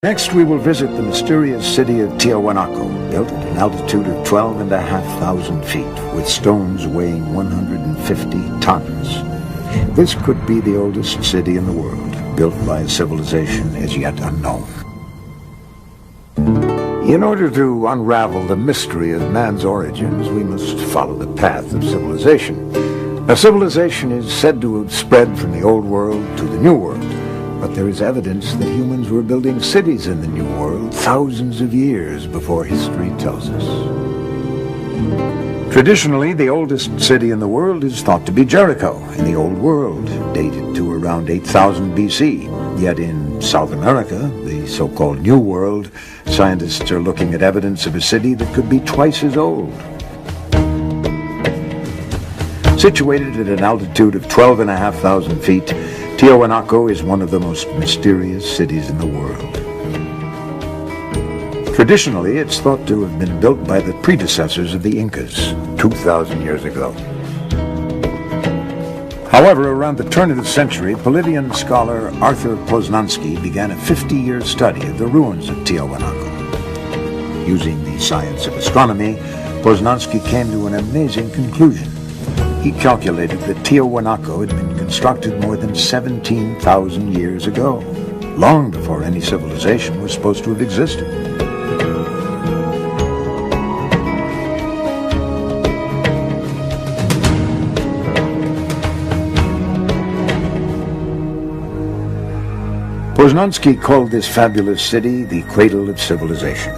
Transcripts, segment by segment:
Next, we will visit the mysterious city of Tiahuanaco, built at an altitude of 12,500 feet, with stones weighing 150 tons. This could be the oldest city in the world, built by a civilization as yet unknown. In order to unravel the mystery of man's origins, we must follow the path of civilization. Now, civilization is said to have spread from the old world to the new world. But there is evidence that humans were building cities in the New World thousands of years before history tells us. Traditionally, the oldest city in the world is thought to be Jericho in the Old World, dated to around 8000 BC. Yet in South America, the so-called New World, scientists are looking at evidence of a city that could be twice as old. Situated at an altitude of 12,500 feet, Tiahuanaco is one of the most mysterious cities in the world. Traditionally, it's thought to have been built by the predecessors of the Incas 2,000 years ago. However, around the turn of the century, Bolivian scholar Arthur Poznański began a 50-year study of the ruins of Tiahuanaco. Using the science of astronomy, Poznański came to an amazing conclusion. He calculated that Tiahuanaco had been constructed more than 17,000 years ago, long before any civilization was supposed to have existed. Poznański called this fabulous city the cradle of civilization.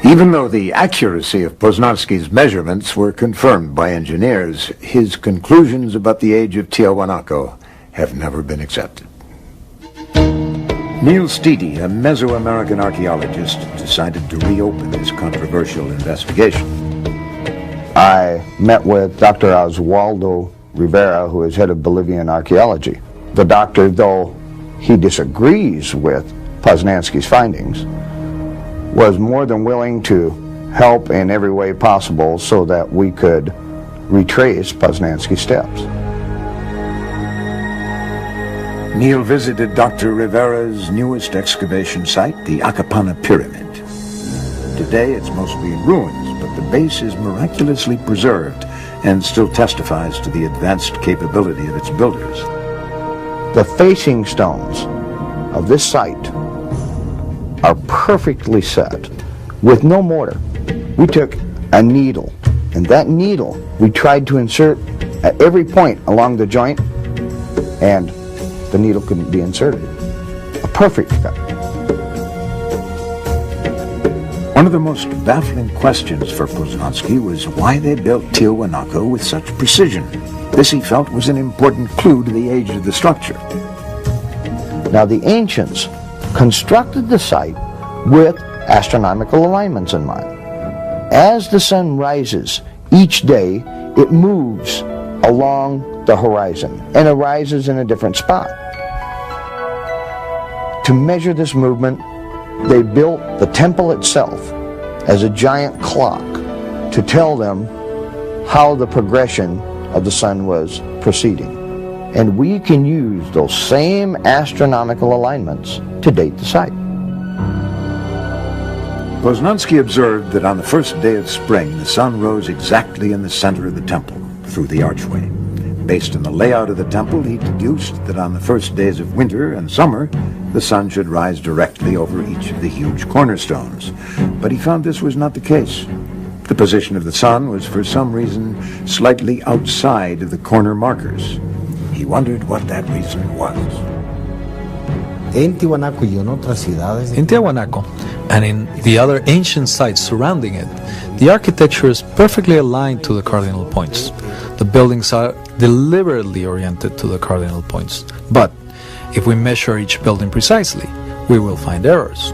Even though the accuracy of Poznański's measurements were confirmed by engineers, his conclusions about the age of Tiahuanaco have never been accepted. Neil Steedy, a Mesoamerican archaeologist, decided to reopen this controversial investigation. I met with Dr. Oswaldo Rivera, who is head of Bolivian archaeology. The doctor, though he disagrees with Poznański's findings, was more than willing to help in every way possible so that we could retrace Poznański's steps. Neil visited Dr. Rivera's newest excavation site, the Acapana Pyramid. Today it's mostly in ruins, but the base is miraculously preserved and still testifies to the advanced capability of its builders. The facing stones of this site are perfectly set with no mortar. We took a needle, and that needle we tried to insert at every point along the joint, and the needle couldn't be inserted. A perfect cut. One of the most baffling questions for Poznański was why they built Tiahuanaco with such precision. This, he felt, was an important clue to the age of the structure. Now, the ancients constructed the site with astronomical alignments in mind. As the sun rises each day, it moves along the horizon and arises in a different spot. To measure this movement, they built the temple itself as a giant clock to tell them how the progression of the sun was proceeding. And we can use those same astronomical alignments to date the site. Poznański observed that on the first day of spring, the sun rose exactly in the center of the temple, through the archway. Based on the layout of the temple, he deduced that on the first days of winter and summer, the sun should rise directly over each of the huge cornerstones. But he found this was not the case. The position of the sun was for some reason slightly outside of the corner markers. He wondered what that reason was. In Tiahuanaco and in the other ancient sites surrounding it, the architecture is perfectly aligned to the cardinal points. The buildings are deliberately oriented to the cardinal points. But if we measure each building precisely, we will find errors.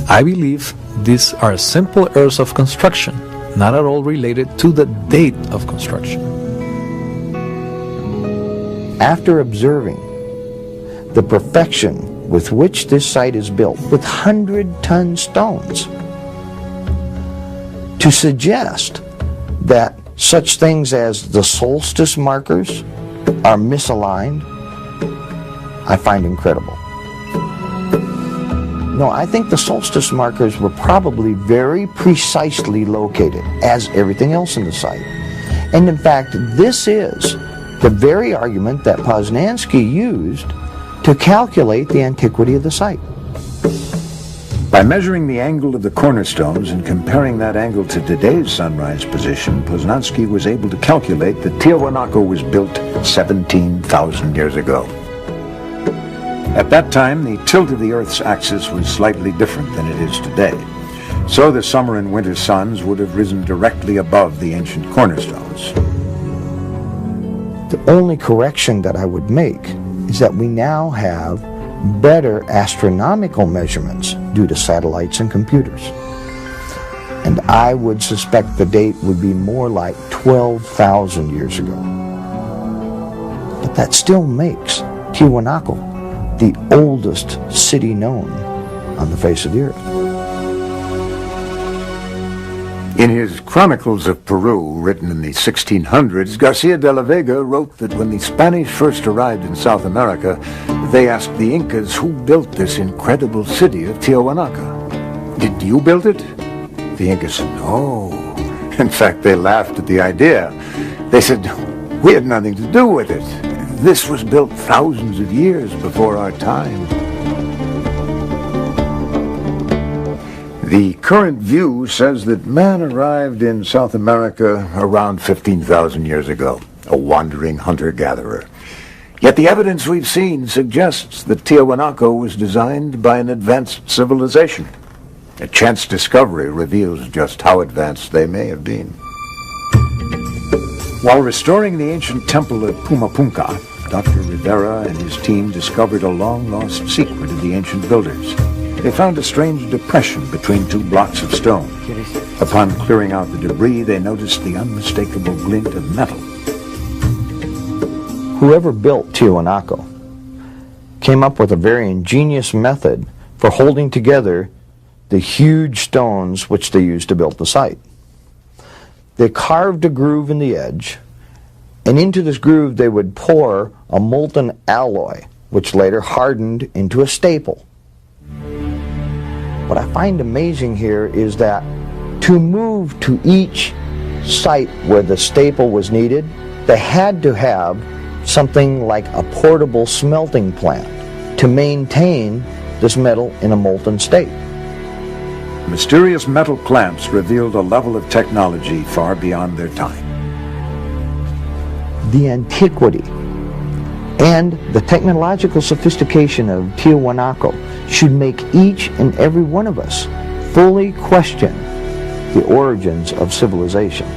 I believe these are simple errors of construction, not at all related to the date of construction. After observing the perfection with which this site is built, with 100-ton stones, to suggest that such things as the solstice markers are misaligned, I find incredible. No, I think the solstice markers were probably very precisely located, as everything else in the site. And in fact, this is the very argument that Poznański used to calculate the antiquity of the site. By measuring the angle of the cornerstones and comparing that angle to today's sunrise position, Poznański was able to calculate that Tiahuanaco was built 17,000 years ago. At that time, the tilt of the Earth's axis was slightly different than it is today. So the summer and winter suns would have risen directly above the ancient cornerstones. The only correction that I would make is that we now have better astronomical measurements due to satellites and computers. And I would suspect the date would be more like 12,000 years ago. But that still makes Tiwanaku the oldest city known on the face of the earth. In his Chronicles of Peru, written in the 1600s, Garcia de la Vega wrote that when the Spanish first arrived in South America, they asked the Incas who built this incredible city of Tiahuanaco. Did you build it? The Incas said, no. In fact, they laughed at the idea. They said, we had nothing to do with it. This was built thousands of years before our time. The current view says that man arrived in South America around 15,000 years ago, a wandering hunter-gatherer. Yet the evidence we've seen suggests that Tiahuanaco was designed by an advanced civilization. A chance discovery reveals just how advanced they may have been. While restoring the ancient temple at Pumapunka, Dr. Rivera and his team discovered a long-lost secret of the ancient builders. They found a strange depression between two blocks of stone. Upon clearing out the debris, they noticed the unmistakable glint of metal. Whoever built Tiwanaku came up with a very ingenious method for holding together the huge stones which they used to build the site. They carved a groove in the edge, and into this groove they would pour a molten alloy, which later hardened into a staple. What I find amazing here is that to move to each site where the staple was needed, they had to have something like a portable smelting plant to maintain this metal in a molten state. Mysterious metal clamps revealed a level of technology far beyond their time. The antiquity and the technological sophistication of Tiwanaku should make each and every one of us fully question the origins of civilization.